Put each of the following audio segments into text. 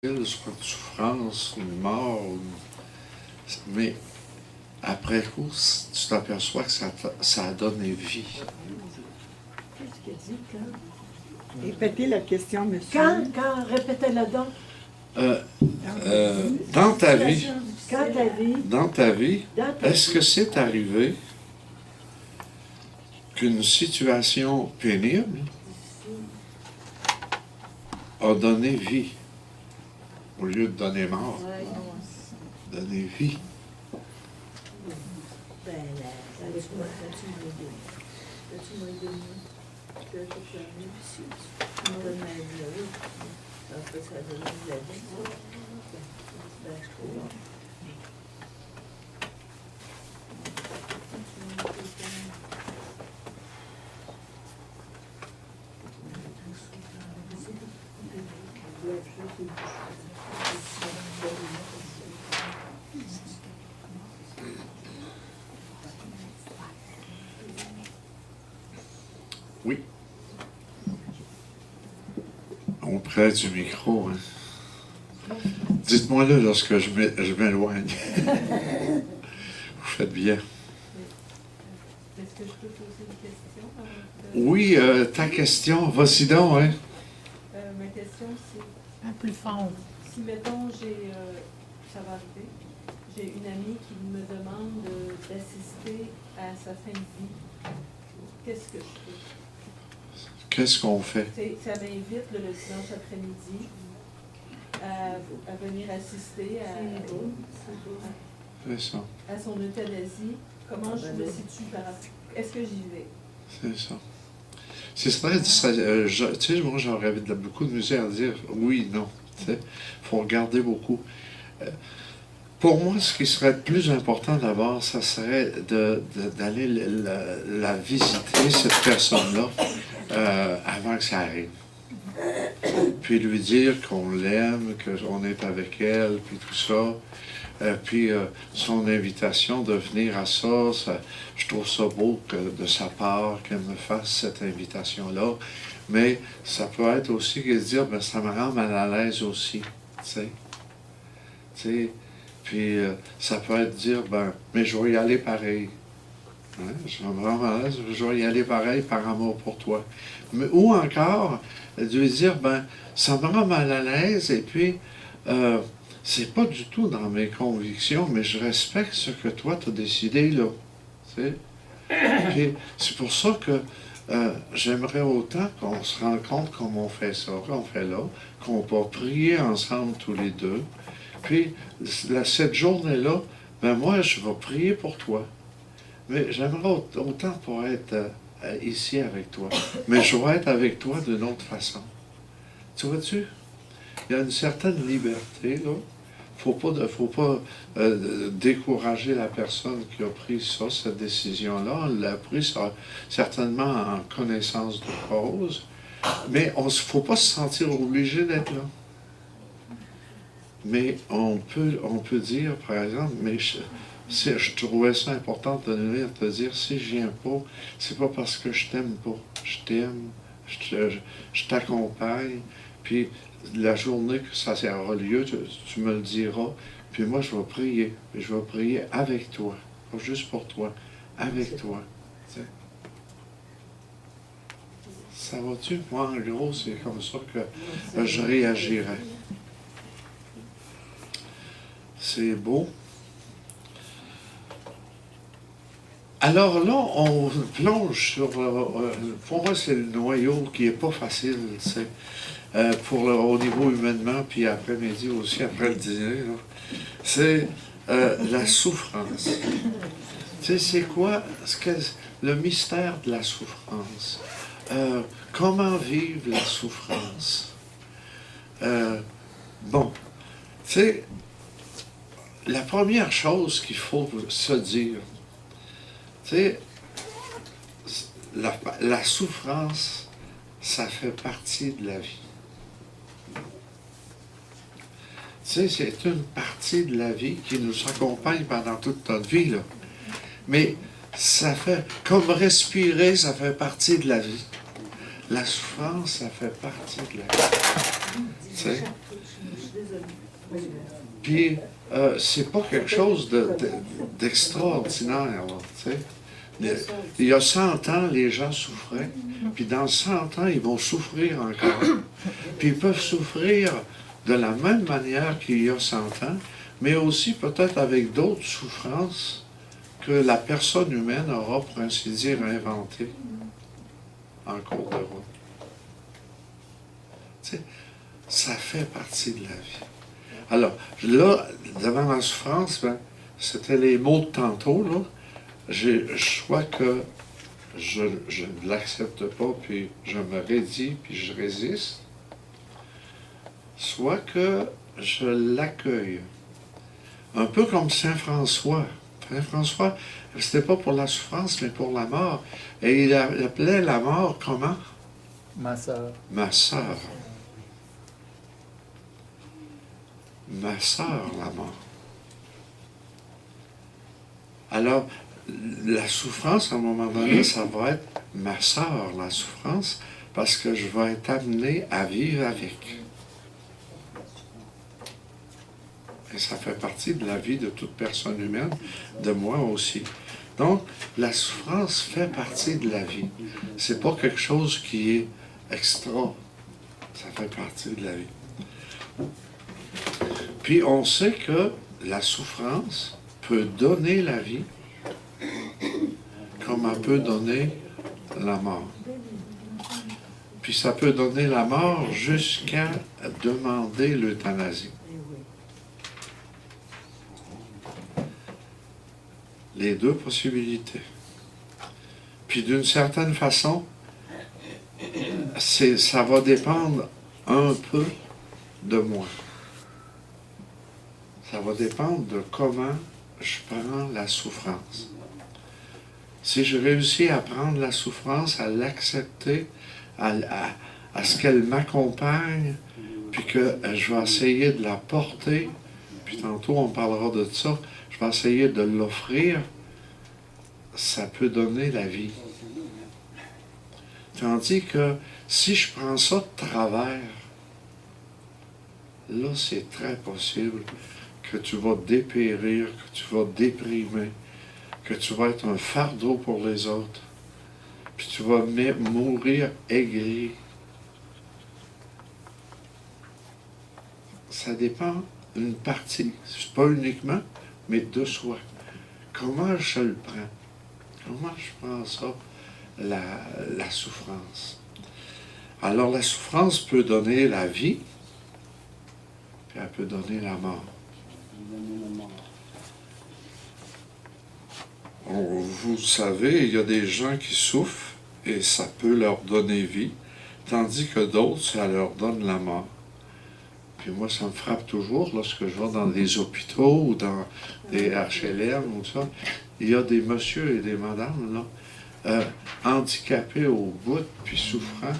soit une souffrance, une mort, mais après coup, tu t'aperçois que ça a donné vie. Qu'est-ce qu'il dit quand? Répétez la question, monsieur. Quand, répétez-le donc. Dans ta vie, Dans ta vie, est-ce que c'est arrivé qu'une situation pénible a donné vie, au lieu de donner mort, donner vie? Oui. Auprès du micro, hein. Dites-moi-le lorsque je m'éloigne. Vous faites bien. Est-ce que je peux poser une question? Oui, ta question, vas-y donc, hein. Ma question, c'est... Un plus fort. Si, mettons, ça va arriver, j'ai une amie qui me demande d'assister à sa fin de vie, qu'est-ce que je fais? Qu'est-ce qu'on fait? Ça m'invite le dimanche après-midi à venir assister à son euthanasie. Comment je me situe par rapport? Est-ce que j'y vais? C'est ça. C'est très... tu sais, moi, j'aurais beaucoup de misère à dire oui, non. Tu sais, faut regarder beaucoup. Pour moi, ce qui serait le plus important d'abord, ça serait d'aller la visiter, cette personne-là, avant que ça arrive. Puis lui dire qu'on l'aime, qu'on est avec elle, puis tout ça. Puis son invitation de venir à ça, je trouve ça beau de sa part qu'elle me fasse cette invitation-là. Mais ça peut être aussi de dire, ben, ça me rend mal à l'aise aussi. Tu sais. Puis ça peut être dire, ben, mais je vais y aller pareil. Hein? Je me rends mal à l'aise, je vais y aller pareil par amour pour toi. Mais, ou encore, de lui dire, ben, ça me rend mal à l'aise et puis... c'est pas du tout dans mes convictions, mais je respecte ce que toi t'as décidé là. Puis c'est pour ça que j'aimerais autant qu'on se rende compte comme on fait ça, qu'on fait là, qu'on va prier ensemble tous les deux. Puis cette journée-là, ben moi je vais prier pour toi. Mais j'aimerais autant pour être ici avec toi. Mais je vais être avec toi d'une autre façon. Tu vois-tu? Il y a une certaine liberté, là. Faut pas décourager la personne qui a pris ça, cette décision-là. Elle l'a pris certainement en connaissance de cause. Mais il ne faut pas se sentir obligé d'être là. Mais on peut dire, par exemple, mais je trouvais ça important de venir te dire, si je viens pas, c'est pas parce que je t'aime pas. Je t'aime, je t'accompagne, puis la journée que ça aura lieu, tu me le diras, puis moi je vais prier, puis je vais prier avec toi, pas juste pour toi, avec toi. T'sais. Ça va-tu? Moi, en gros, c'est comme ça que je réagirais. C'est beau. Alors là, on plonge sur... pour moi, c'est le noyau qui n'est pas facile, tu sais. Au niveau humainement, puis après-midi aussi, après le dîner, c'est la souffrance. Tu sais, c'est quoi le mystère de la souffrance? Comment vivre la souffrance? Bon, tu sais, la première chose qu'il faut se dire, tu sais, la souffrance, ça fait partie de la vie. Tu sais, c'est une partie de la vie qui nous accompagne pendant toute notre vie, là. Mais ça fait, comme respirer, ça fait partie de la vie. La souffrance, ça fait partie de la vie. Tu sais? Puis, c'est pas quelque chose d'extraordinaire, là, tu sais. Il y a 100 ans, les gens souffraient, puis dans 100 ans, ils vont souffrir encore. Puis ils peuvent souffrir de la même manière qu'il y a 100 ans, mais aussi peut-être avec d'autres souffrances que la personne humaine aura, pour ainsi dire, inventées en cours de route. Tu sais, ça fait partie de la vie. Alors, là, devant la souffrance, ben, c'était les mots de tantôt, là. Soit que je ne l'accepte pas, puis je me raidis, puis je résiste, soit que je l'accueille. Un peu comme Saint François. Saint François, c'était pas pour la souffrance, mais pour la mort. Et il appelait la mort comment? Ma sœur. Ma sœur. Ma sœur, la mort. Alors, la souffrance, à un moment donné, ça va être ma sœur, la souffrance, parce que je vais être amené à vivre avec. Et ça fait partie de la vie de toute personne humaine, de moi aussi. Donc, la souffrance fait partie de la vie. C'est pas quelque chose qui est extra. Ça fait partie de la vie. Puis, on sait que la souffrance peut donner la vie, comme elle peut donner la mort. Puis ça peut donner la mort jusqu'à demander l'euthanasie. Les deux possibilités. Puis d'une certaine façon, ça va dépendre un peu de moi. Ça va dépendre de comment je prends la souffrance. Si je réussis à prendre la souffrance, à l'accepter, à ce qu'elle m'accompagne, puis que je vais essayer de la porter, puis tantôt on parlera de ça, je vais essayer de l'offrir, ça peut donner la vie. Tandis que si je prends ça de travers, là c'est très possible que tu vas dépérir, que tu vas déprimer, que tu vas être un fardeau pour les autres, puis tu vas mourir aigri. Ça dépend d'une partie, c'est pas uniquement, mais de soi. Comment je le prends? Comment je prends ça, la souffrance? Alors la souffrance peut donner la vie, puis elle peut donner la mort. Vous savez, il y a des gens qui souffrent et ça peut leur donner vie, tandis que d'autres, ça leur donne la mort. Puis moi, ça me frappe toujours lorsque je vais dans des hôpitaux ou dans des HLM ou ça. Il y a des messieurs et des madames, là, handicapés au bout, puis souffrants,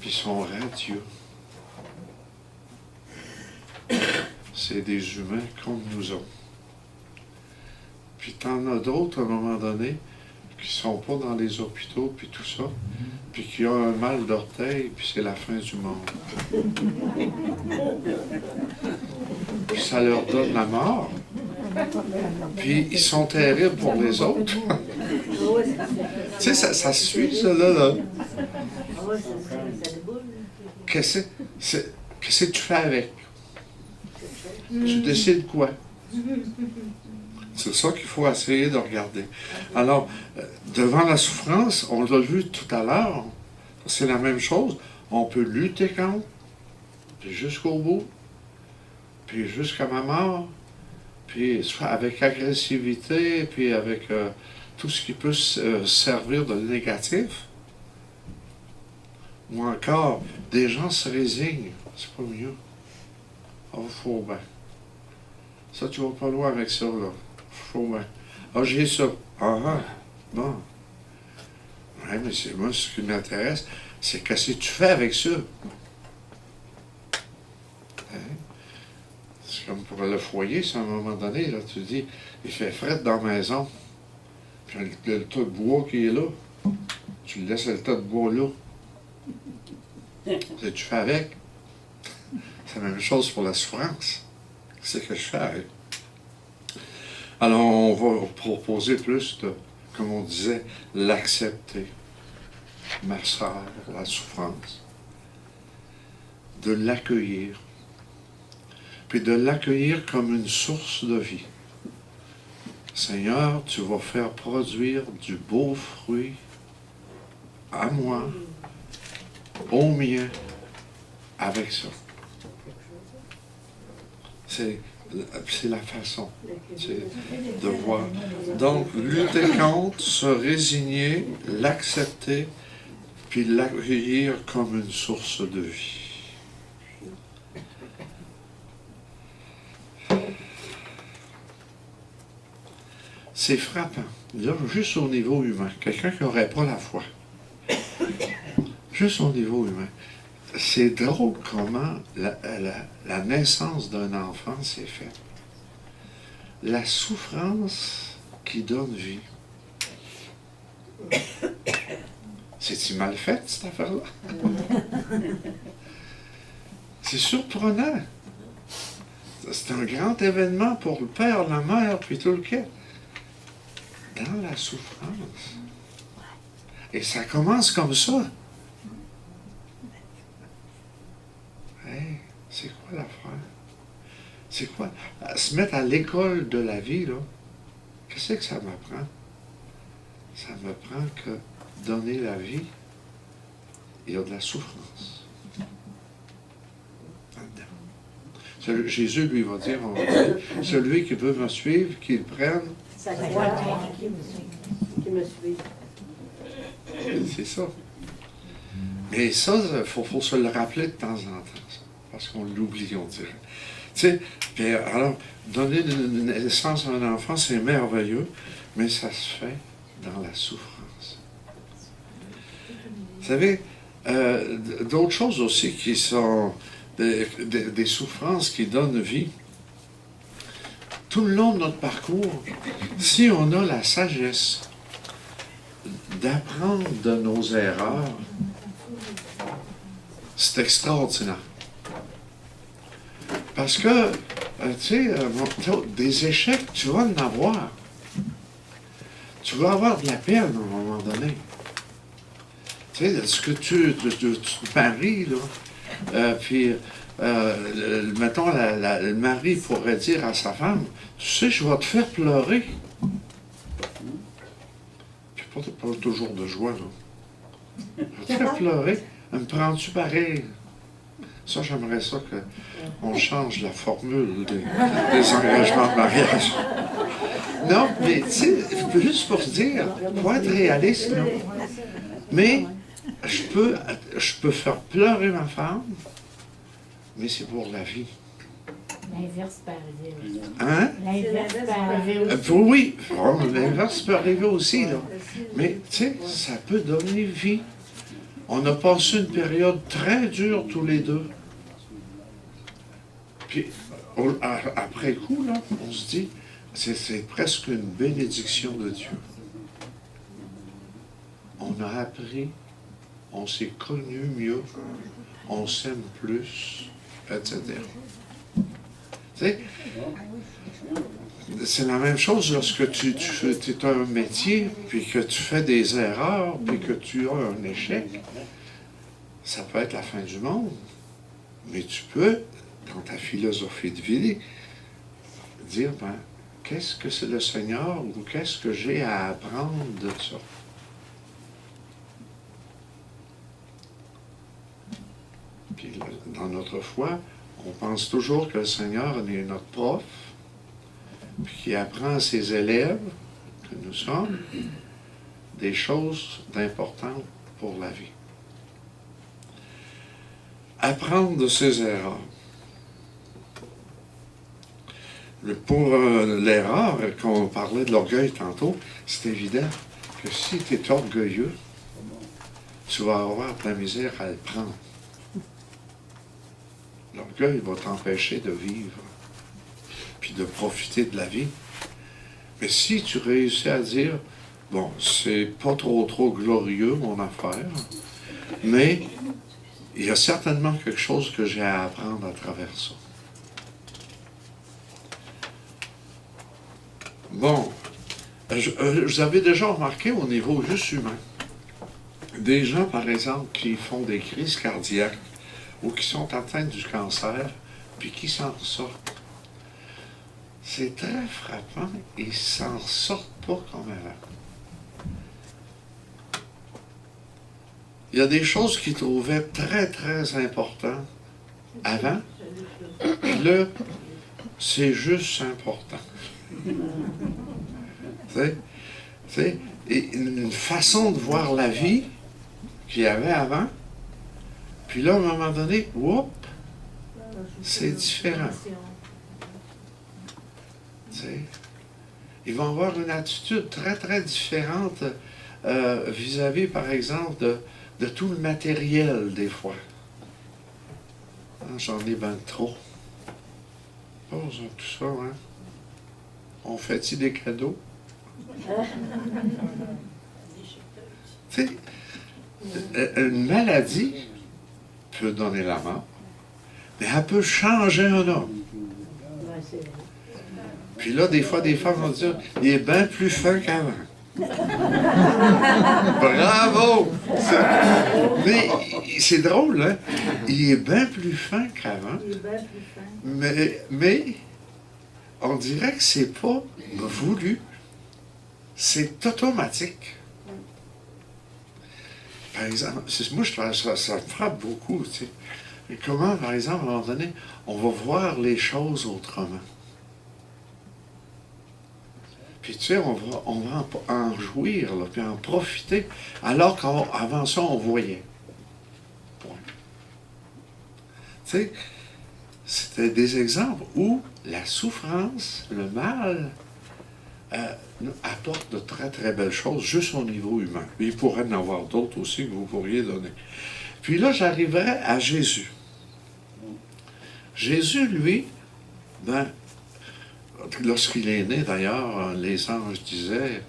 puis sont radieux. C'est des humains comme nous autres. Puis t'en as d'autres, à un moment donné, qui sont pas dans les hôpitaux, puis tout ça, puis qui ont un mal d'orteil, puis c'est la fin du monde. Puis ça leur donne la mort. Puis ils sont terribles pour les autres. Tu sais, ça se suit, ça, là. Qu'est-ce que tu fais avec? Tu décides quoi? C'est ça qu'il faut essayer de regarder. Alors, devant la souffrance, on l'a vu tout à l'heure, c'est la même chose. On peut lutter contre, puis jusqu'au bout, puis jusqu'à ma mort, puis soit avec agressivité, puis avec tout ce qui peut servir de négatif. Ou encore, des gens se résignent, c'est pas mieux. Oh, faut bien. Ça, tu vas pas loin avec ça, là. Faut bien. Ah, j'ai ça. Ah, bon. Ouais, mais c'est moi, ce qui m'intéresse, c'est qu'est-ce que tu fais avec ça? Hein? C'est comme pour le foyer, c'est à un moment donné, là, tu dis, il fait fret dans la maison. Puis le tas de bois qui est là, tu laisses le tas de bois là. Qu'est-ce que tu fais avec? C'est la même chose pour la souffrance. C'est ce que je fais. Alors, on va proposer plus de, comme on disait, l'accepter. Ma soeur, la souffrance. De l'accueillir. Puis de l'accueillir comme une source de vie. Seigneur, tu vas faire produire du beau fruit à moi, au mien, avec ça. C'est la façon de voir. Donc, lutter contre, se résigner, l'accepter, puis l'accueillir comme une source de vie. C'est frappant. Là, juste au niveau humain. Quelqu'un qui n'aurait pas la foi. Juste au niveau humain. C'est drôle comment la naissance d'un enfant s'est faite. La souffrance qui donne vie. C'est-tu mal fait, cette affaire-là? C'est surprenant. C'est un grand événement pour le père, la mère, puis tout le quai. Dans la souffrance. Et ça commence comme ça. Hey, c'est quoi l'affaire? C'est quoi? Se mettre à l'école de la vie, là, qu'est-ce que ça m'apprend? Ça m'apprend que donner la vie, il y a de la souffrance. Là-dedans. Jésus lui va dire, celui qui veut me suivre, qu'il prenne Ça croit qui me suit. C'est ça. Mais ça, il faut se le rappeler de temps en temps, ça, parce qu'on l'oublie, on dirait. Tu sais, puis alors, donner une naissance à un enfant, c'est merveilleux, mais ça se fait dans la souffrance. Vous savez, d'autres choses aussi qui sont des souffrances qui donnent vie. Tout le long de notre parcours, si on a la sagesse d'apprendre de nos erreurs, c'est extraordinaire. Parce que, tu sais, des échecs, tu vas en avoir. Tu vas avoir de la peine à un moment donné. Tu sais, ce que tu te maries, là, puis, mettons, le mari pourrait dire à sa femme, tu sais, je vais te faire pleurer. Puis pas toujours de joie, là. Je vais te faire pleurer. Me prends-tu pareil? Ça, j'aimerais ça qu'on change la formule des engagements de mariage. Non, mais tu sais, juste pour se dire, pour être réaliste, là, mais je peux faire pleurer ma femme, mais c'est pour la vie. L'inverse peut arriver aussi. Hein? L'inverse peut arriver aussi. Oui, l'inverse peut arriver aussi, là. Mais, tu sais, ça peut donner vie. On a passé une période très dure tous les deux. Puis, après coup, là, on se dit, c'est presque une bénédiction de Dieu. On a appris, on s'est connu mieux, on s'aime plus, etc. Tu sais, c'est la même chose lorsque tu as un métier, puis que tu fais des erreurs, puis que tu as un échec. Ça peut être la fin du monde, mais tu peux, dans ta philosophie de vie, dire, ben, qu'est-ce que c'est le Seigneur ou qu'est-ce que j'ai à apprendre de ça? Puis dans notre foi, on pense toujours que le Seigneur est notre prof, puis qui apprend à ses élèves, que nous sommes, des choses d'importantes pour la vie. Apprendre de ses erreurs. Pour l'erreur, quand on parlait de l'orgueil tantôt, c'est évident que si tu es orgueilleux, tu vas avoir de la misère à le prendre. L'orgueil va t'empêcher de vivre, puis de profiter de la vie. Mais si tu réussis à dire, bon, c'est pas trop glorieux mon affaire, mais il y a certainement quelque chose que j'ai à apprendre à travers ça. Bon, vous avez déjà remarqué au niveau juste humain, des gens, par exemple, qui font des crises cardiaques ou qui sont atteints du cancer, puis qui s'en sortent. C'est très frappant, ils s'en sortent pas comme avant. Il y a des choses qu'ils trouvaient très, très importantes avant, puis là, c'est juste important. Tu sais, et une façon de voir la vie qu'il y avait avant, puis là, à un moment donné, whoop, c'est différent. Tu sais, ils vont avoir une attitude très, très différente vis-à-vis, par exemple, de tout le matériel, des fois. J'en ai ben trop. Pas besoin de tout ça, hein? On fait-il des cadeaux? Tu sais, une maladie peut donner la mort, mais elle peut changer un homme. Ouais, c'est vrai. Puis là, des fois, des femmes vont dire, il est bien plus fin qu'avant. Bravo! Mais c'est drôle, hein? Il est bien plus fin qu'avant, Il est bien plus fin. mais on dirait que c'est pas voulu. C'est automatique. Par exemple, moi, je trouve ça me frappe beaucoup, tu sais. Et comment, par exemple, à un moment donné, on va voir les choses autrement. Puis tu sais, on va en jouir, là, puis en profiter, alors qu'avant ça, on voyait. Point. Tu sais, c'était des exemples où la souffrance, le mal, nous apporte de très, très belles choses, juste au niveau humain. Il pourrait y en avoir d'autres aussi que vous pourriez donner. Puis là, j'arriverai à Jésus. Jésus, lui, lorsqu'il est né, d'ailleurs, les anges disaient,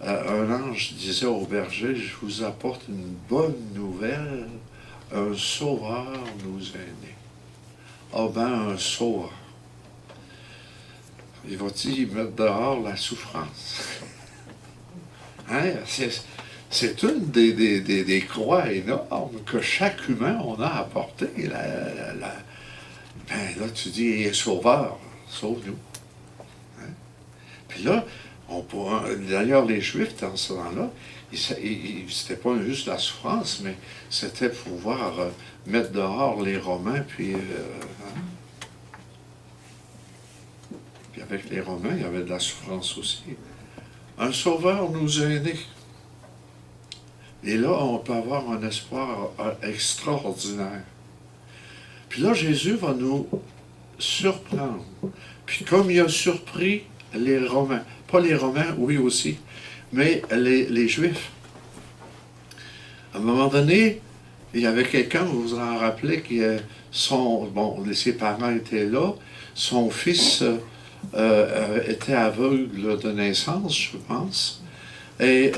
un ange disait au berger, je vous apporte une bonne nouvelle, un sauveur nous est né. Ah ben, un sauveur. Il va-t-il mettre dehors la souffrance? Hein? C'est une des croix énormes que chaque humain on a apporté. Ben là, tu dis, il est sauveur, sauve-nous. Hein? Puis là, d'ailleurs, les Juifs, dans ce temps-là, c'était pas juste la souffrance, mais c'était pouvoir mettre dehors les Romains, puis... hein? Puis avec les Romains, il y avait de la souffrance aussi. Un sauveur nous est né. Et là, on peut avoir un espoir extraordinaire. Puis là, Jésus va nous surprendre. Puis comme il a surpris les Romains, pas les Romains, oui aussi, mais les Juifs. À un moment donné, il y avait quelqu'un, vous vous en rappelez, ses parents étaient là, son fils était aveugle de naissance, je pense. Et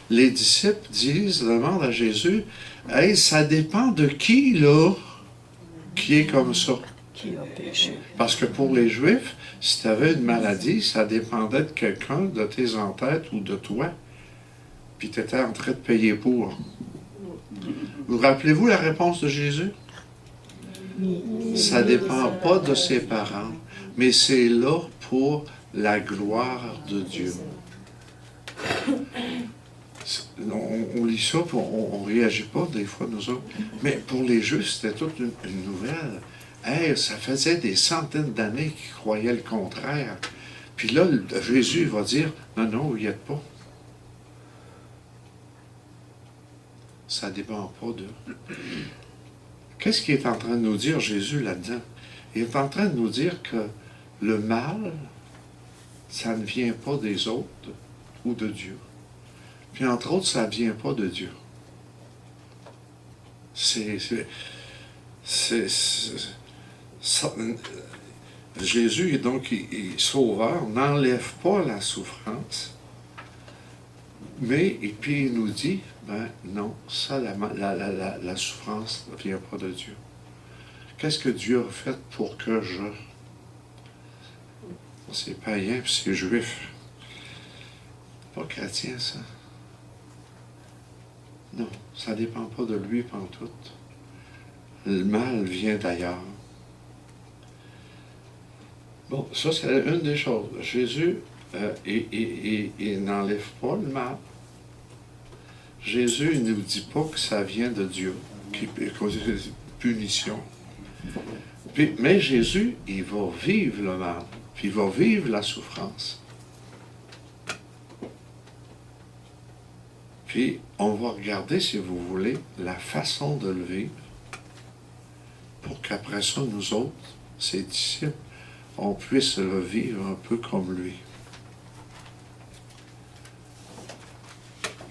les disciples demandent à Jésus, « Hey, ça dépend de qui, là, qui est comme ça? » Qui a péché? Parce que pour les Juifs, si tu avais une maladie, ça dépendait de quelqu'un, de tes entêtes ou de toi. Puis tu étais en train de payer pour. Vous rappelez-vous la réponse de Jésus? Ça ne dépend pas de ses parents, mais c'est là pour la gloire de Dieu. On lit ça, puis on ne réagit pas des fois, nous autres. Mais pour les Juifs, c'était toute une nouvelle. Hey, ça faisait des centaines d'années qu'ils croyaient le contraire. Puis là, Jésus va dire, non, vous n'y êtes pas. Ça ne dépend pas d'eux. Qu'est-ce qu'il est en train de nous dire, Jésus, là-dedans? Il est en train de nous dire que le mal, ça ne vient pas des autres ou de Dieu. Puis entre autres, ça ne vient pas de Dieu. Jésus, donc, il sauveur, n'enlève pas la souffrance, mais, et puis il nous dit, Ben non, ça, la souffrance ne vient pas de Dieu. Qu'est-ce que Dieu a fait pour que je... C'est païen, puis c'est juif. Pas chrétien, ça. Non, ça ne dépend pas de lui pantoute. Le mal vient d'ailleurs. Bon, ça c'est une des choses. Jésus, il n'enlève pas le mal. Jésus ne nous dit pas que ça vient de Dieu, qui cause une punition. Mais Jésus, il va vivre le mal, puis il va vivre la souffrance. Puis, on va regarder, si vous voulez, la façon de le vivre, pour qu'après ça, nous autres, ses disciples, on puisse le vivre un peu comme lui.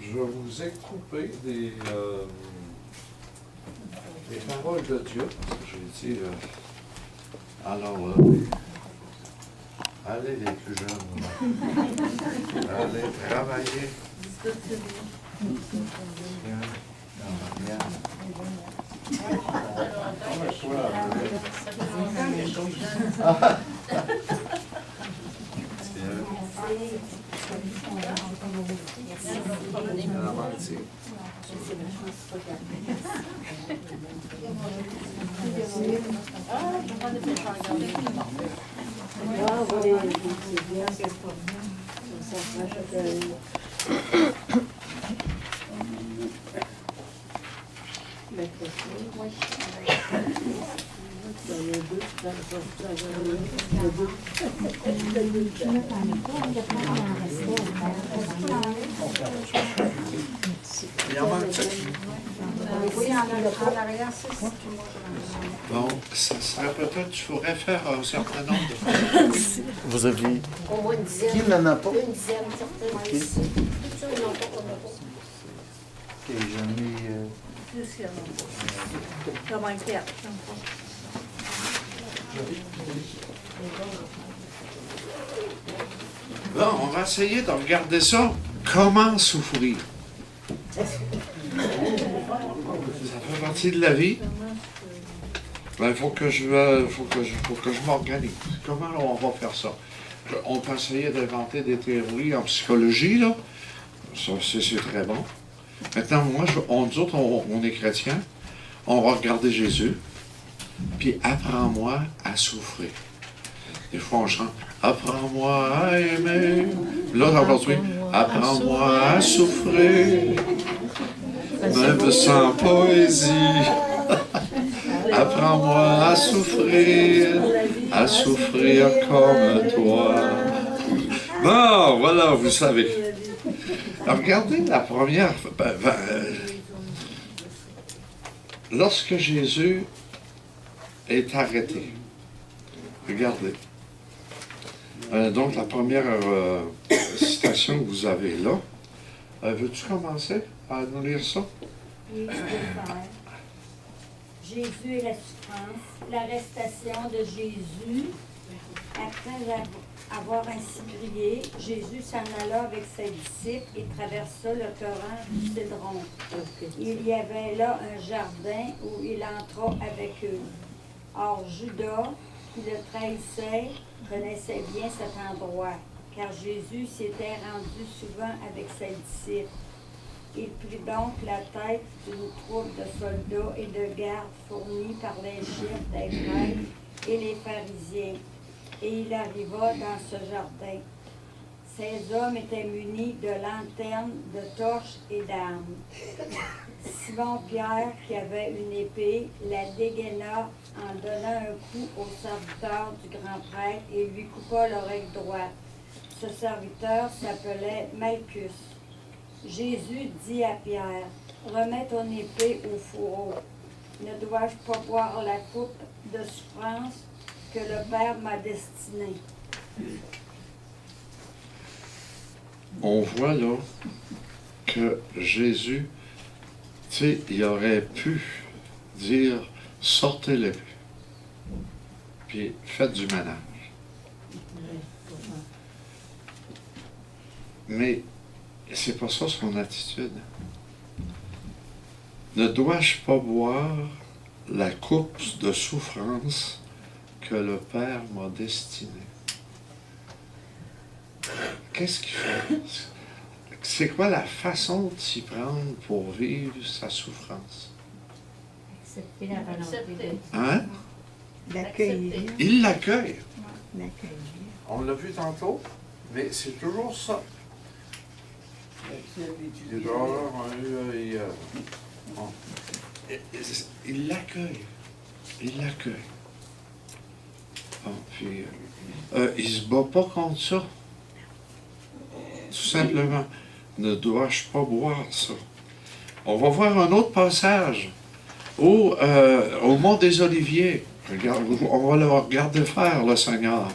Je vous ai coupé des paroles de Dieu, parce que j'ai dit, alors, allez les plus jeunes, allez travailler. Bon, ça serait peut-être, tu pourrais faire un certain nombre de... Vous aviez... Au moins une dizaine. Qui n'en a pas? Une dizaine, certainement Ok. ici. Tout ça, ils n'ont pas, on n'a pas. Ok, j'en ai... C'est sûr. Comment faire? Bon, on va essayer de regarder ça. Comment souffrir? Ça fait partie de la vie. Il faut que je m'organise. Comment on va faire ça? On peut essayer d'inventer des théories en psychologie, là. Ça, c'est très bon. Maintenant, nous autres, on est chrétiens. On va regarder Jésus. Puis, apprends-moi à souffrir. Des fois, on chante « Apprends-moi à aimer ». Là, on va trouver « Apprends-moi à souffrir ». Même sans poésie. Apprends-moi à souffrir comme toi. Bon, voilà, vous savez. Alors, regardez la première. Lorsque Jésus est arrêté, regardez. Donc, la première citation que vous avez là, veux-tu commencer à nous lire ça? Oui, je peux le faire. Jésus et la souffrance, l'arrestation de Jésus. Après avoir ainsi prié, Jésus s'en alla avec ses disciples et traversa le torrent du Cédron. Il y avait là un jardin où il entra avec eux. Or, Judas, qui le trahissait, connaissait bien cet endroit, car Jésus s'était rendu souvent avec ses disciples. Il prit donc la tête d'une troupe de soldats et de gardes fournis par les chefs des prêtres et les pharisiens, et il arriva dans ce jardin. Ces hommes étaient munis de lanternes, de torches et d'armes. Simon-Pierre, qui avait une épée, la dégaina en donnant un coup au serviteur du grand prêtre et lui coupa l'oreille droite. Ce serviteur s'appelait Malchus. Jésus dit à Pierre, « Remets ton épée au fourreau. Ne dois-je pas boire la coupe de souffrance que le Père m'a destinée? » On voit là que Jésus, tu sais, il aurait pu dire, sortez l'épée, puis faites du ménage. Mais c'est pas ça son attitude. ne dois-je pas boire la coupe de souffrance que le Père m'a destinée? Qu'est-ce qu'il fait? C'est quoi la façon de s'y prendre pour vivre sa souffrance? Accepter la volonté Accepter. de Hein? L'accueillir. Il l'accueille. L'accueillir. On l'a vu tantôt, mais c'est toujours ça. Il doit avoir bon. Il l'accueille. Il l'accueille. Bon, puis, il se bat pas contre ça. Tout simplement, ne dois-je pas boire ça? On va voir un autre passage où, au Mont des Oliviers. Regarde, on va le regarder faire, le Seigneur.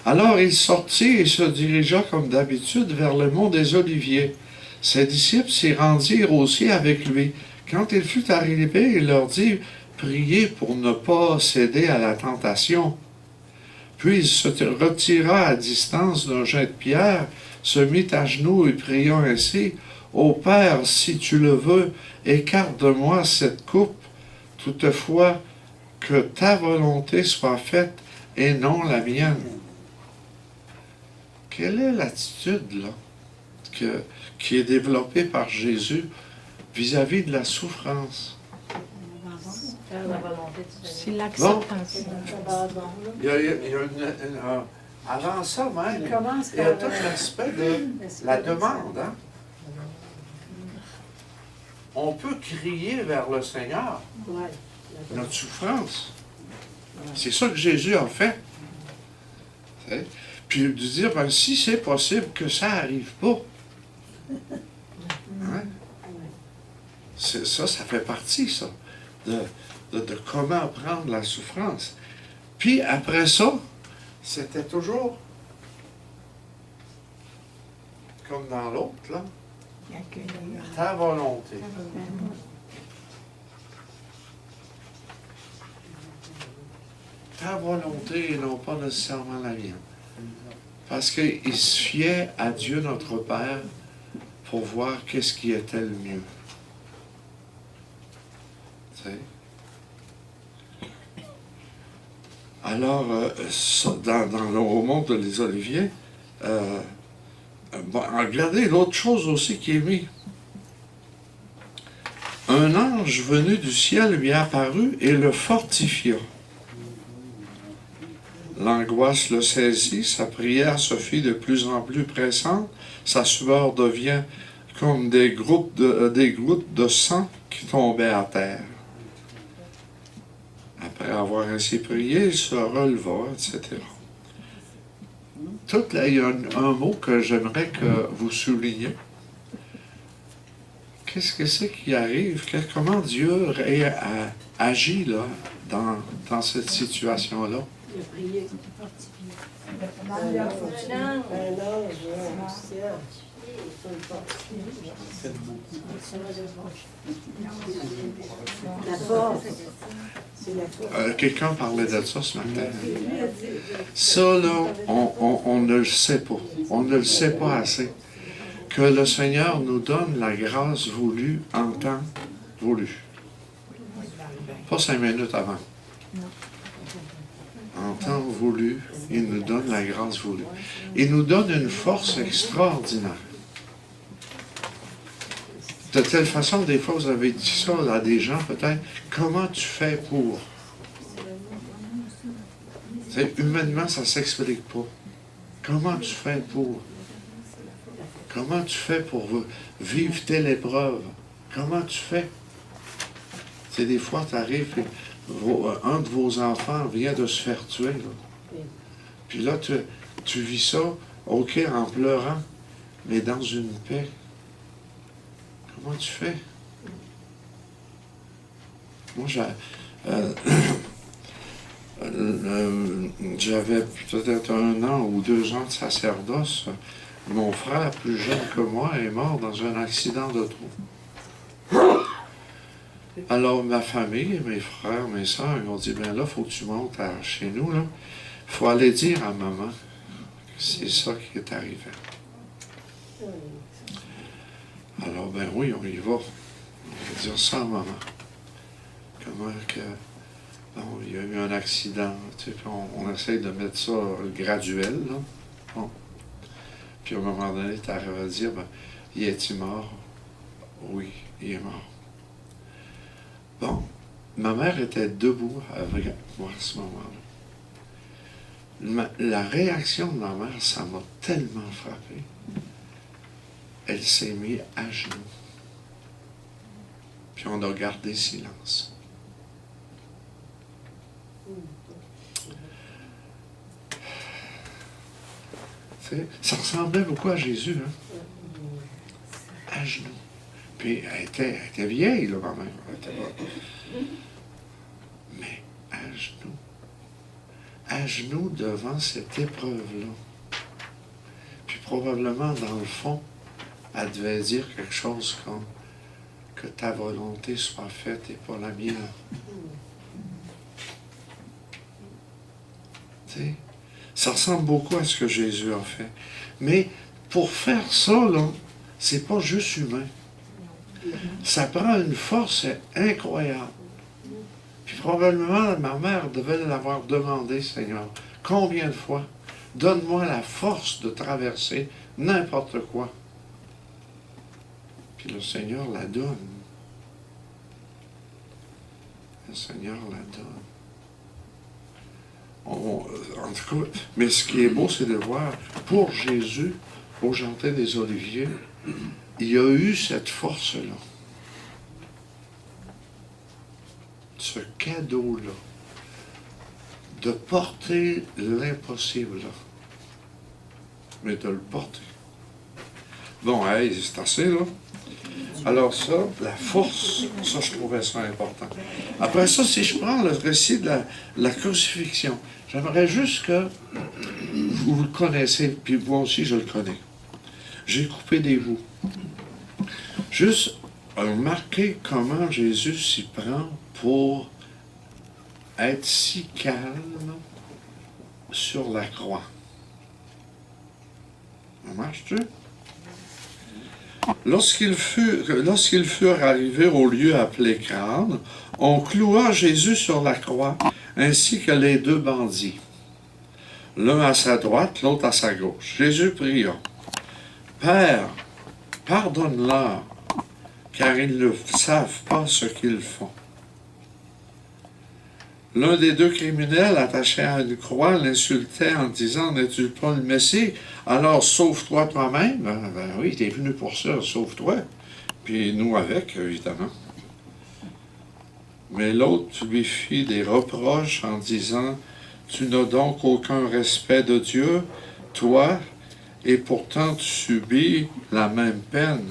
Alors il sortit et se dirigea comme d'habitude vers le Mont des Oliviers. Ses disciples s'y rendirent aussi avec lui. Quand il fut arrivé, il leur dit, « Priez pour ne pas céder à la tentation. » Puis il se retira à distance d'un jet de pierre, se mit à genoux et pria ainsi, « Ô Père, si tu le veux, écarte de moi cette coupe, toutefois que ta volonté soit faite et non la mienne. » Quelle est l'attitude là qui est développée par Jésus vis-à-vis de la souffrance? Faire la volonté de C'est Seigneur. l'acceptation. Il y a avant ça même, il y a tout l'aspect de la demande. Hein? On peut crier vers le Seigneur notre souffrance. C'est ça que Jésus a fait. T'sais? Puis de dire, ben, si c'est possible que ça n'arrive pas. Hein? Ça fait partie, ça, de comment prendre la souffrance. Puis après ça, c'était toujours comme dans l'autre, là, L'accueillir. ta volonté. Ta volonté et non pas nécessairement la mienne. Parce qu'il se fiait à Dieu notre Père pour voir qu'est-ce qui était le mieux. Tu sais? Alors, au monde des Oliviers, regardez l'autre chose aussi qui est mise. Un ange venu du ciel lui apparut et le fortifia. L'angoisse le saisit, sa prière se fit de plus en plus pressante, sa sueur devient comme des gouttes de sang qui tombaient à terre. Après avoir ainsi prié, il se releva, etc. Tout là, il y a un mot que j'aimerais que vous souligniez. Qu'est-ce que c'est qui arrive? Comment Dieu agit là, dans cette situation-là? Il a prié. Un ange. La force. C'est la force. Quelqu'un parlait de ça ce matin. Ça, là, on ne le sait pas. On ne le sait pas assez. Que le Seigneur nous donne la grâce voulue en temps voulu. Pas 5 minutes avant. En temps voulu, il nous donne la grâce voulue. Il nous donne une force extraordinaire. De telle façon, des fois, vous avez dit ça à des gens, peut-être, comment tu fais pour? Humainement, ça ne s'explique pas. Comment tu fais pour? Comment tu fais pour vivre telle épreuve? Comment tu fais? C'est des fois, tu arrives, un de vos enfants vient de se faire tuer. Là. Puis là, tu vis ça, OK, en pleurant, mais dans une paix. Comment tu fais? Moi, j'avais peut-être 1 an ou 2 ans de sacerdoce. Mon frère, plus jeune que moi, est mort dans un accident d'auto. Alors, ma famille, mes frères, mes soeurs, ils m'ont dit, ben là, il faut que tu montes chez nous, là. Il faut aller dire à maman que c'est ça qui est arrivé. Alors, ben oui, on y va. dire ça à maman. Comment que, bon, il y a eu un accident, tu sais, puis on essaye de mettre ça graduel, là. Bon. Puis à un moment donné, tu arrives à dire, ben, il est-il mort? Oui, il est mort. Bon, ma mère était debout avec moi à ce moment-là. La réaction de ma mère, ça m'a tellement frappé. Elle s'est mise à genoux. Puis on a gardé silence. Ça ressemblait beaucoup à Jésus, hein? À genoux. Puis elle était vieille, là, ma mère. Elle était pas... Mais à genoux. À genoux devant cette épreuve-là. Puis probablement, dans le fond, elle devait dire quelque chose comme que ta volonté soit faite et pas la mienne. Tu sais, ça ressemble beaucoup à ce que Jésus a fait. Mais pour faire ça, là, c'est pas juste humain. Ça prend une force incroyable. Puis probablement, ma mère devait l'avoir demandé, Seigneur, combien de fois? Donne-moi la force de traverser n'importe quoi. Puis le Seigneur la donne. Le Seigneur la donne. En tout cas, mais ce qui est beau, c'est de voir, pour Jésus, au Jardin des Oliviers, il y a eu cette force-là. Ce cadeau-là. De porter l'impossible, là. Mais de le porter. Bon, hey, c'est assez, là. Alors ça, la force, ça, je trouvais ça important. Après ça, si je prends le récit de la crucifixion, j'aimerais juste que vous le connaissez, puis moi aussi, je le connais. J'ai coupé des bouts. Juste remarquer comment Jésus s'y prend pour être si calme sur la croix. Ça marche-tu? Lorsqu'ils furent arrivés au lieu appelé Crâne, on cloua Jésus sur la croix, ainsi que les deux bandits, l'un à sa droite, l'autre à sa gauche. Jésus pria, « Père, pardonne-leur, car ils ne savent pas ce qu'ils font. » L'un des deux criminels, attaché à une croix, l'insultait en disant « N'es-tu pas le Messie? Alors sauve-toi toi-même. » Ben oui, t'es venu pour ça, sauve-toi. Puis nous avec, évidemment. Mais l'autre lui fit des reproches en disant « Tu n'as donc aucun respect de Dieu, toi, et pourtant tu subis la même peine.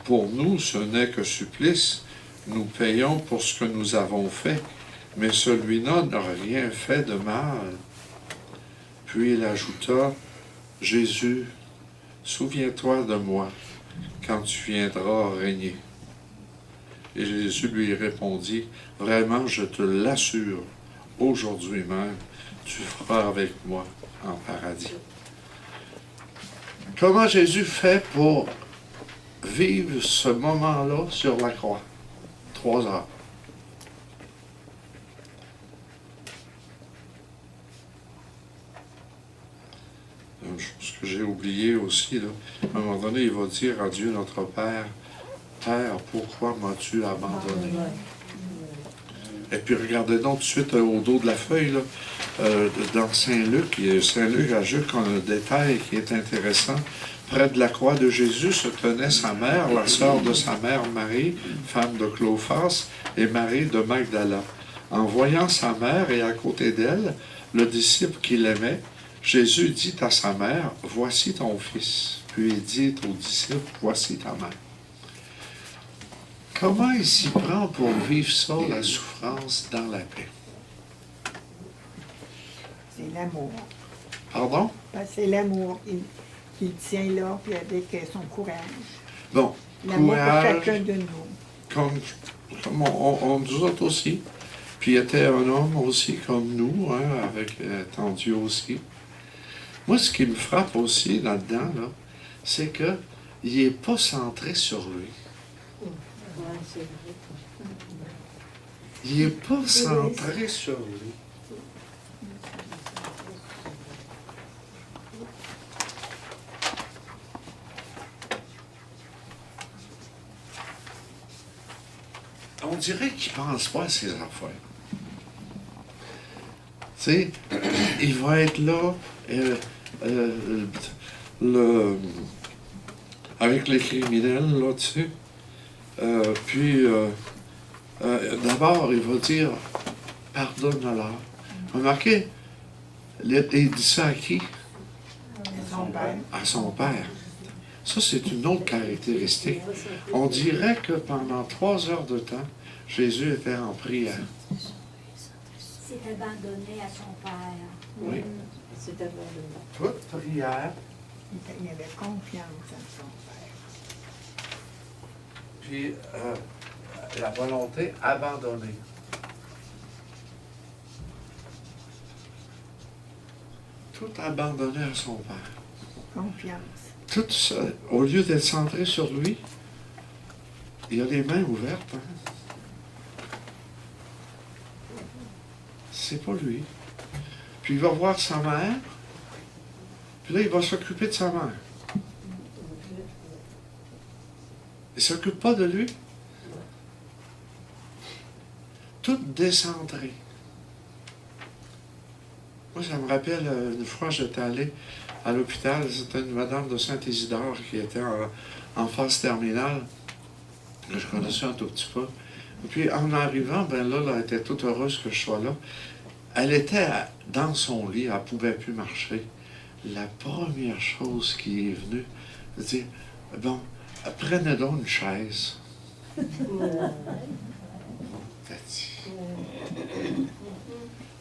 Pour nous, ce n'est que supplice. Nous payons pour ce que nous avons fait. Mais celui-là n'a rien fait de mal. » Puis il ajouta, « Jésus, souviens-toi de moi quand tu viendras régner. » Et Jésus lui répondit, « Vraiment, je te l'assure, aujourd'hui même, tu feras avec moi en paradis. » Comment Jésus fait pour vivre ce moment-là sur la croix? 3 heures. Une chose que j'ai oublié aussi, là, à un moment donné, il va dire à Dieu notre Père, « Père, pourquoi m'as-tu abandonné? » Et puis regardez donc tout de suite au dos de la feuille, là, dans Saint-Luc, Saint-Luc ajoute un détail qui est intéressant. Près de la croix de Jésus se tenait sa mère, la sœur de sa mère Marie, femme de Clophas, et Marie de Magdala. En voyant sa mère et à côté d'elle, le disciple qu'il aimait, Jésus dit à sa mère, « Voici ton fils. » Puis il dit au disciple, « Voici ta mère. » Comment il s'y prend pour vivre ça, la souffrance, dans la paix? C'est l'amour. Pardon? Parce que c'est l'amour qui tient là, puis avec son courage. Bon, L'amour pour courage, chacun de nous. comme on nous autres aussi. Puis il était un homme aussi comme nous, hein, avec étant Dieu aussi. Moi, ce qui me frappe aussi là-dedans, là, c'est qu'il n'est pas centré sur lui. Ouais, c'est vrai. Il n'est pas centré sur lui. On dirait qu'il ne pense pas à ses affaires. Tu sais, il va être là avec les criminels, là, tu sais. Puis, d'abord, il va dire « Pardonne-leur ». Remarquez, il dit ça à qui? Son père. À son père. Ça, c'est une autre caractéristique. On dirait que pendant 3 heures de temps, Jésus était en prière. s'est abandonné à son père. Oui. C'est abandonné. Toute prière. Il avait confiance en son père. Puis la volonté abandonnée. Tout abandonné à son père. Confiance. Tout ça, au lieu d'être centré sur lui, il a les mains ouvertes. Hein? C'est pas lui. Puis il va voir sa mère. Puis là, il va s'occuper de sa mère. Il ne s'occupe pas de lui. Tout décentré. Moi, ça me rappelle une fois, j'étais allé à l'hôpital. C'était une madame de Saint-Isidore qui était en phase terminale. Je connaissais un tout petit peu. Et puis, en arrivant, ben là, elle était toute heureuse que je sois là. Elle était dans son lit, elle ne pouvait plus marcher. La première chose qui est venue, c'est de dire, bon, prenez donc une chaise.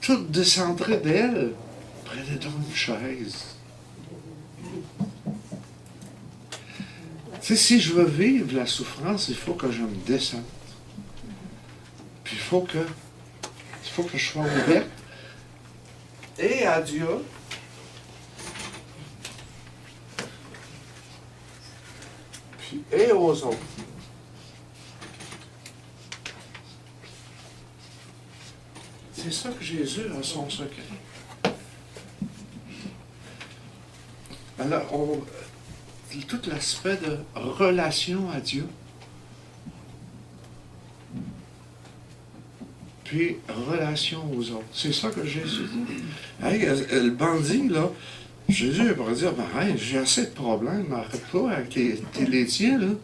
Tout décentré d'elle, prenez donc une chaise. Tu sais, si je veux vivre la souffrance, il faut que je me descende. Puis il faut que je sois ouverte. Et à Dieu. Puis et aux autres. C'est ça que Jésus a son secret. Alors, tout l'aspect de relation à Dieu. Puis, relation aux autres. C'est ça que Jésus dit. Hey, le bandit, là, Jésus pourrait dire, ben, hey, j'ai assez de problèmes, arrête-toi avec les tiens, là.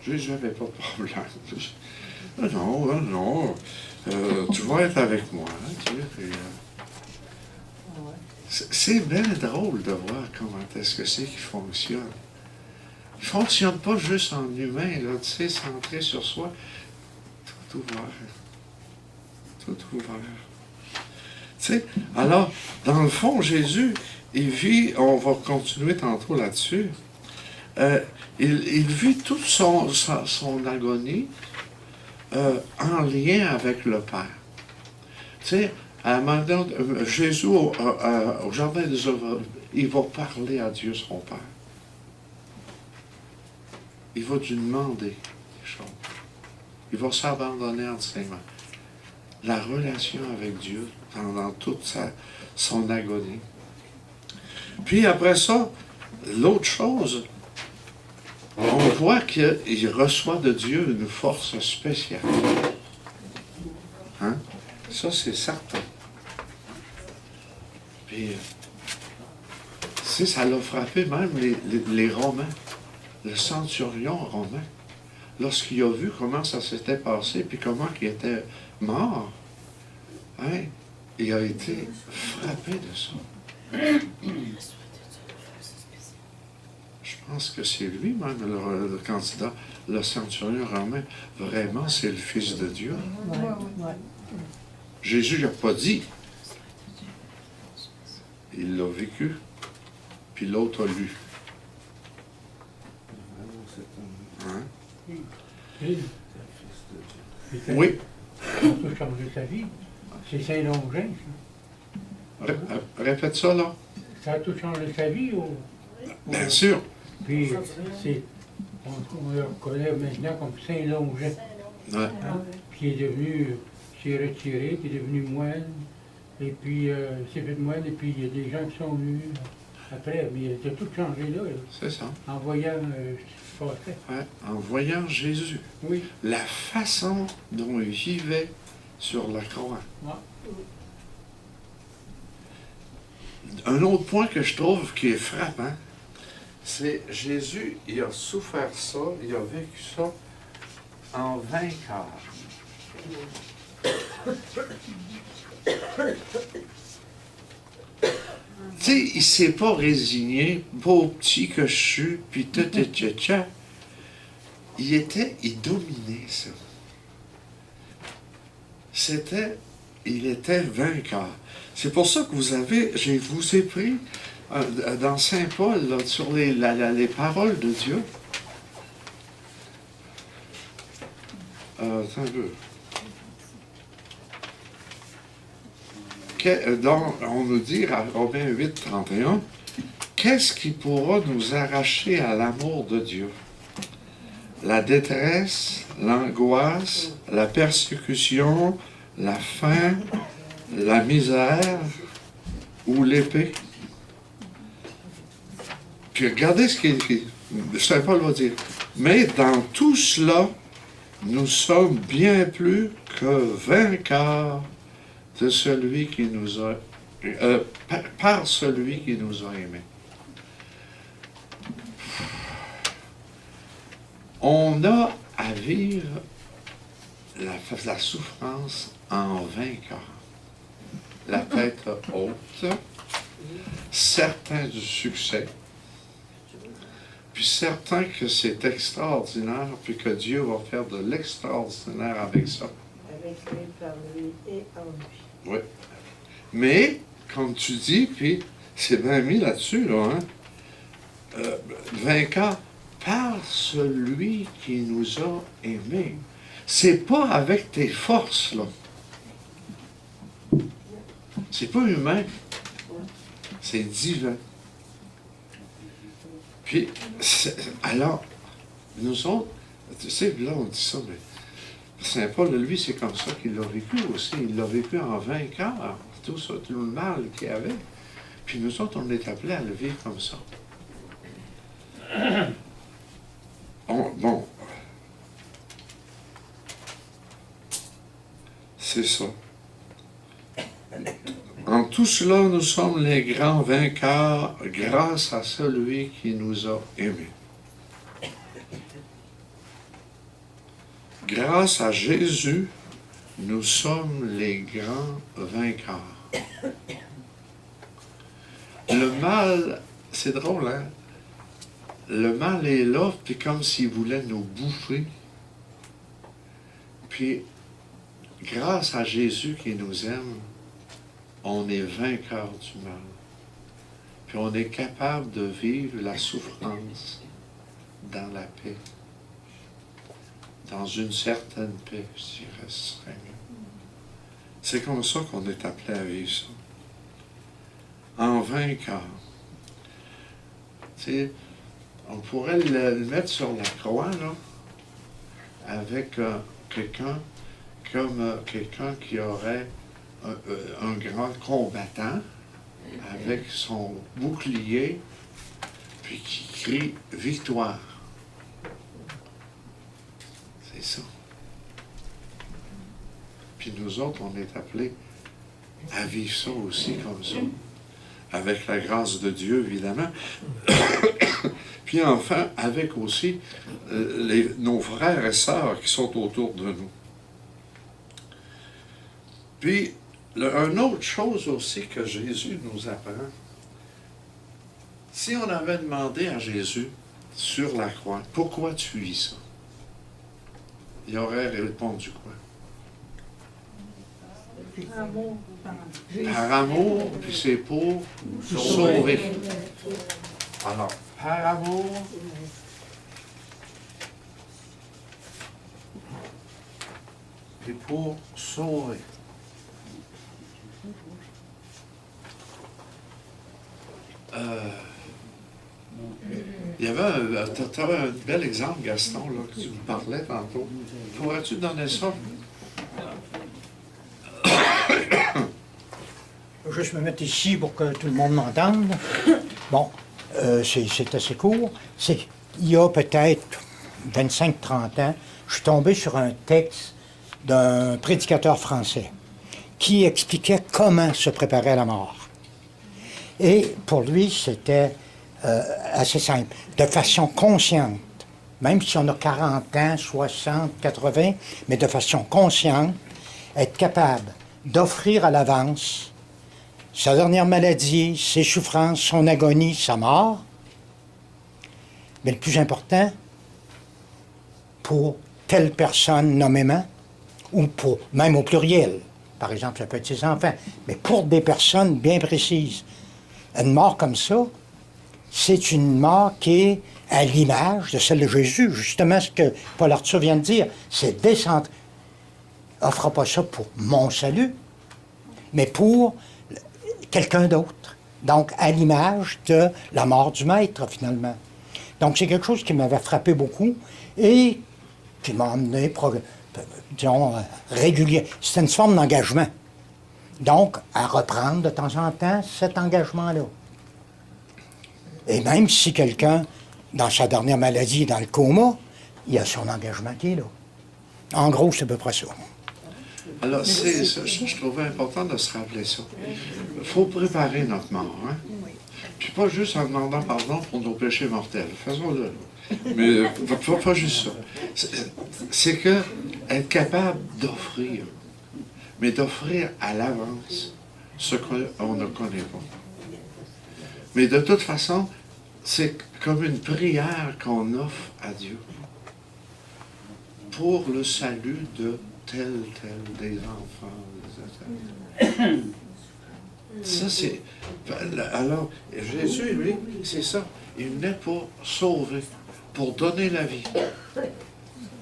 Jésus n'avait pas de problème. Non, tu vas être avec moi, hein, Dieu. C'est bien drôle de voir comment est-ce que c'est qu'il fonctionne. Il ne fonctionne pas juste en humain, là, tu sais, centré sur soi. Tout ouvert. Tout ouvert. Tu sais, alors, dans le fond, Jésus, il vit, on va continuer tantôt là-dessus, il vit toute son agonie en lien avec le Père. Tu sais, à un moment donné, Jésus, au Jardin des Oliviers, il va parler à Dieu, son Père. Il va lui demander des choses. Il va s'abandonner entre ses mains. La relation avec Dieu pendant toute son agonie. Puis après ça, l'autre chose, on voit qu'il reçoit de Dieu une force spéciale. Hein? Ça, c'est certain. Puis, ça l'a frappé même les Romains, le centurion romain, lorsqu'il a vu comment ça s'était passé, puis comment il était mort, hein, il a été frappé de ça. Je pense que c'est lui-même, le candidat, le centurion romain. Vraiment, c'est le Fils de Dieu. Jésus n'a pas dit. Il l'a vécu, puis l'autre a lu. Hein? Oui. On peut changer sa vie. C'est Saint-Longin, ça. Répète ça, là. Ça a tout changé sa vie. Bien sûr. Puis, On le reconnaît maintenant comme Saint-Longet, Ouais. hein, qui est devenu, s'est retiré, qui est devenu moine, et puis s'est fait moine, et puis il y a des gens qui sont venus après, mais il a tout changé là, C'est ça. en voyant ce qui se passait. Ouais. En voyant Jésus, Oui, la façon dont il vivait sur la croix. ouais. Un autre point que je trouve qui est frappant, c'est Jésus, il a souffert ça, il a vécu ça en vainqueur. Tu sais, il s'est pas résigné, pauvre petit que je suis, puis tcha. Il dominait ça. Il était vainqueur. C'est pour ça que je vous ai pris dans Saint Paul, là, sur les paroles de Dieu. Attends un peu. On nous dit à Romains 8, 31, qu'est-ce qui pourra nous arracher à l'amour de Dieu? La détresse, l'angoisse, la persécution, la faim, la misère ou l'épée? Puis regardez ce qu'il Saint Paul va dire. Mais dans tout cela, nous sommes bien plus que vainqueurs de celui qui nous a par celui qui nous a aimés. On a à vivre la souffrance en vainqueur. La tête haute, certain du succès, puis certain que c'est extraordinaire, puis que Dieu va faire de l'extraordinaire avec ça. Avec lui, par lui et en lui. Oui. Mais, comme tu dis, puis c'est bien mis là-dessus, là, hein? Vainqueur par celui qui nous a aimés. C'est pas avec tes forces, là. C'est pas humain. C'est divin. Puis, alors, nous autres, tu sais, là, on dit ça, mais Saint Paul, lui, c'est comme ça qu'il l'a vécu aussi. Il l'a vécu en vainqueur, tout ça, tout le mal qu'il y avait. Puis nous autres, on est appelés à le vivre comme ça. Bon. C'est ça. En tout cela, nous sommes les grands vainqueurs grâce à celui qui nous a aimés. Grâce à Jésus, nous sommes les grands vainqueurs. Le mal, c'est drôle, hein? Le mal est là, puis comme s'il voulait nous bouffer. Puis, grâce à Jésus qui nous aime, on est vainqueur du mal. Puis on est capable de vivre la souffrance dans la paix. Dans une certaine paix, je dirais, ce serait mieux. C'est comme ça qu'on est appelé à vivre ça. En vainqueur. Tu sais, on pourrait le mettre sur la croix, là, avec quelqu'un comme quelqu'un qui aurait un grand combattant avec son bouclier, puis qui crie « Victoire ». C'est ça. Puis nous autres, on est appelés à vivre ça aussi comme ça, avec la grâce de Dieu, évidemment. Puis enfin, avec aussi nos frères et sœurs qui sont autour de nous. Puis, une autre chose aussi que Jésus nous apprend, si on avait demandé à Jésus sur la croix, pourquoi tu vis ça? Il aurait répondu quoi? Amour. Par amour, puis c'est pour sauver. Alors, par amour, puis pour sauver. Il Il y avait tu avais un bel exemple, Gaston, là, que tu me parlais tantôt. Pourrais-tu donner ça? Je vais juste me mettre ici pour que tout le monde m'entende. Bon, c'est assez court. Il y a peut-être 25-30 ans, je suis tombé sur un texte d'un prédicateur français qui expliquait comment se préparer à la mort. Et pour lui, c'était assez simple, de façon consciente, même si on a 40 ans, 60, 80, mais de façon consciente, être capable d'offrir à l'avance sa dernière maladie, ses souffrances, son agonie, sa mort. Mais le plus important, pour telle personne nommément, ou pour, même au pluriel, par exemple, ça peut être ses enfants, mais pour des personnes bien précises. Une mort comme ça, c'est une mort qui est à l'image de celle de Jésus. Justement, ce que Paul Arthur vient de dire, c'est descendre. Offre pas ça pour mon salut, mais pour quelqu'un d'autre. Donc, à l'image de la mort du maître, finalement. Donc, c'est quelque chose qui m'avait frappé beaucoup et qui m'a amené, disons, régulier. C'était une forme d'engagement. Donc, à reprendre de temps en temps cet engagement-là. Et même si quelqu'un, dans sa dernière maladie, est dans le coma, il y a son engagement qui est là. En gros, c'est à peu près ça. Alors, je trouvais important de se rappeler ça. Il faut préparer notre mort, hein? Puis pas juste en demandant pardon pour nos péchés mortels. Faisons-le. Mais pas juste ça. C'est que être capable d'offrir, mais d'offrir à l'avance ce qu'on ne connaît pas. Mais de toute façon, c'est comme une prière qu'on offre à Dieu pour le salut de tel des enfants. Ça, c'est... Alors, Jésus, lui, c'est ça. Il venait pour sauver, pour donner la vie.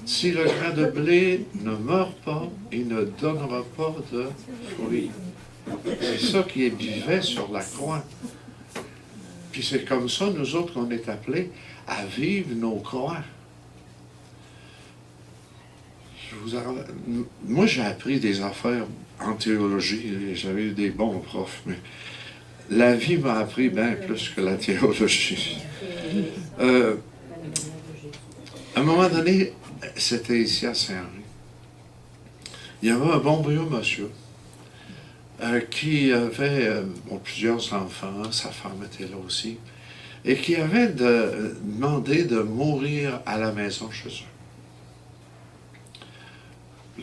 Si le grain de blé ne meurt pas, il ne donnera pas de fruits. C'est ça qui vivait sur la croix. Puis c'est comme ça, nous autres, qu'on est appelés à vivre nos croix. Moi, j'ai appris des affaires en théologie, et j'avais eu des bons profs, mais la vie m'a appris bien plus que la théologie. À un moment donné, c'était ici à Saint-Henri. Il y avait un bon vieux monsieur qui avait plusieurs enfants, sa femme était là aussi, et qui avait demandé de mourir à la maison chez eux.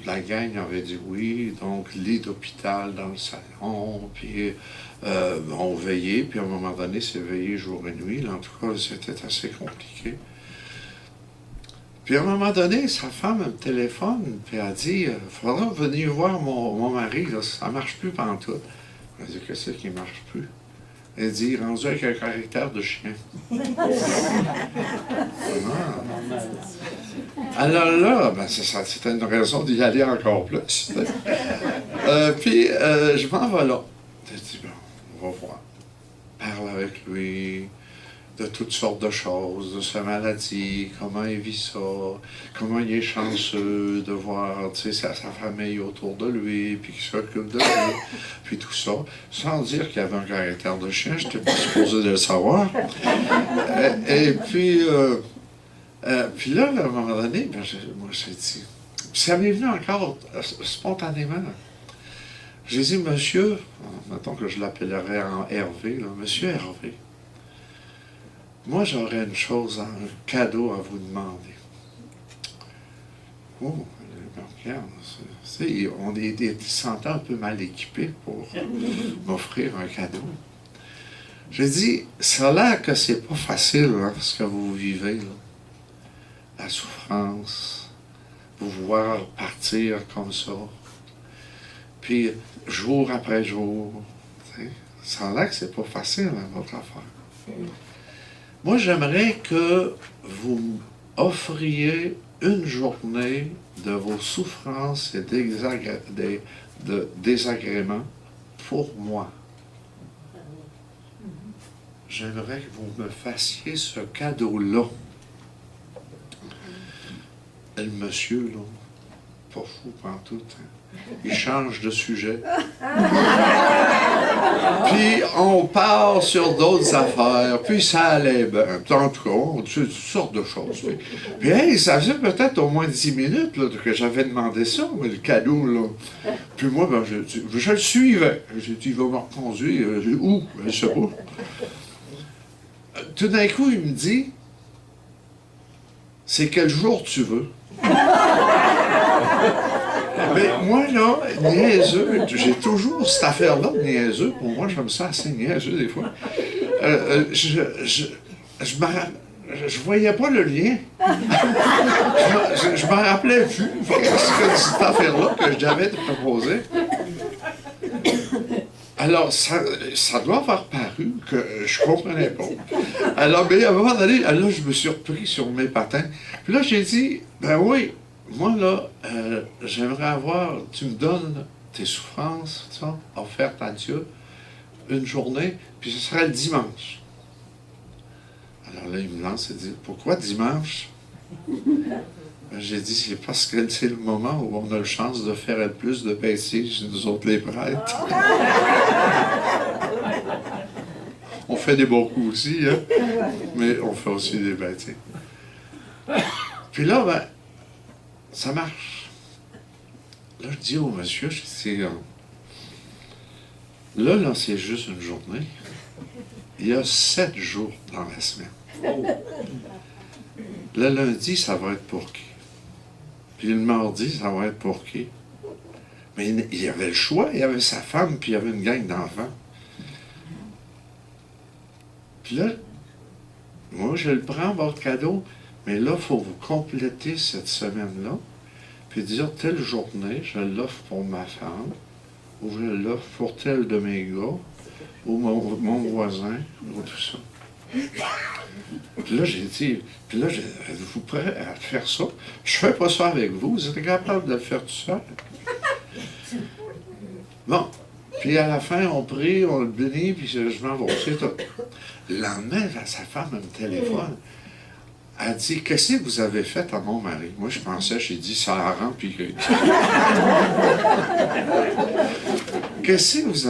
La gang avait dit oui, donc lit d'hôpital dans le salon, puis on veillait, puis à un moment donné, c'est veillé jour et nuit. Là, en tout cas, c'était assez compliqué. Puis à un moment donné, sa femme me téléphone, puis elle dit « Il faudra venir voir mon mari, là, ça ne marche plus pantoute. » Elle dit « Qu'est-ce qui ne marche plus? » Elle dit « Rendu avec un caractère de chien. » Alors là, ben c'était une raison d'y aller encore plus. Puis je m'en vais là. Je dis, bon, on va voir. Parle avec lui de toutes sortes de choses, de sa maladie, comment il vit ça, comment il est chanceux de voir sa famille autour de lui, puis qu'il s'occupe de lui, puis tout ça, sans dire qu'il avait un caractère de chien, je n'étais pas supposé de le savoir. Et puis... puis là, à un moment donné, ben, moi j'ai dit, ça m'est venu encore spontanément. J'ai dit, monsieur, mettons que je l'appellerais en Hervé, là, monsieur Hervé, moi j'aurais une chose, un cadeau à vous demander. Oh, regarde, on est sentant un peu mal équipé pour m'offrir un cadeau. J'ai dit, ça a l'air que c'est pas facile, hein, ce que vous vivez, là. La souffrance, vous voir partir comme ça, puis jour après jour, ça a l'air que c'est pas facile, hein, votre affaire. Moi, j'aimerais que vous offriez une journée de vos souffrances et de désagréments pour moi. j'aimerais que vous me fassiez ce cadeau-là. Et le monsieur, là, pas fou pantoute, hein, il change de sujet. Puis on part sur d'autres affaires, puis ça allait bien. En tout cas, on dit toutes sortes de choses. Puis hey, ça faisait peut-être au moins 10 minutes là, que j'avais demandé ça, mais le cadeau, là. Puis moi, ben, je le suivais. J'ai dit, il va me reconduire. Où? Je sais pas. Tout d'un coup, il me dit, c'est quel jour tu veux? Mais moi, là, niaiseux, j'ai toujours cette affaire-là de niaiseux. Pour moi, je me sens assez niaiseux des fois. Je voyais pas le lien. Je m'en rappelais plus. C'est cette affaire-là que j'avais proposé. Alors, ça doit avoir paru que je comprenais pas. Alors, mais à un moment donné, là, je me suis repris sur mes patins. Puis là, j'ai dit, ben oui, moi, là, j'aimerais avoir, tu me donnes tes souffrances, ça, offertes à Dieu, une journée, puis ce sera le dimanche. Alors là, il me lance et dit, pourquoi dimanche? J'ai dit, c'est parce que c'est le moment où on a la chance de faire le plus de bêtises, nous autres les prêtres. On fait des bons coups aussi, hein? Mais on fait aussi des bêtises. Puis là, ben, ça marche. Là, je dis au monsieur, je dis, là, c'est juste une journée. Il y a 7 jours dans la semaine. Le lundi, ça va être pour qui? Puis le mardi, ça va être pour qui? Mais il y avait le choix, il y avait sa femme, puis il y avait une gang d'enfants. Puis là, moi, je le prends, votre cadeau, mais là, il faut vous compléter cette semaine-là, puis dire, telle journée, je l'offre pour ma femme, ou je l'offre pour tel de mes gars, ou mon voisin, ou tout ça. Puis là, j'ai dit, êtes-vous prêt à faire ça? Je fais pas ça avec vous, vous êtes capable de le faire tout seul? Bon, puis à la fin, on prie, on le bénit, puis je m'en vais, c'est tout. Le lendemain, sa femme me téléphone. Elle dit, qu'est-ce que vous avez fait à mon mari? Moi, je pensais, j'ai dit, ça la rend, puis qu'est-ce que vous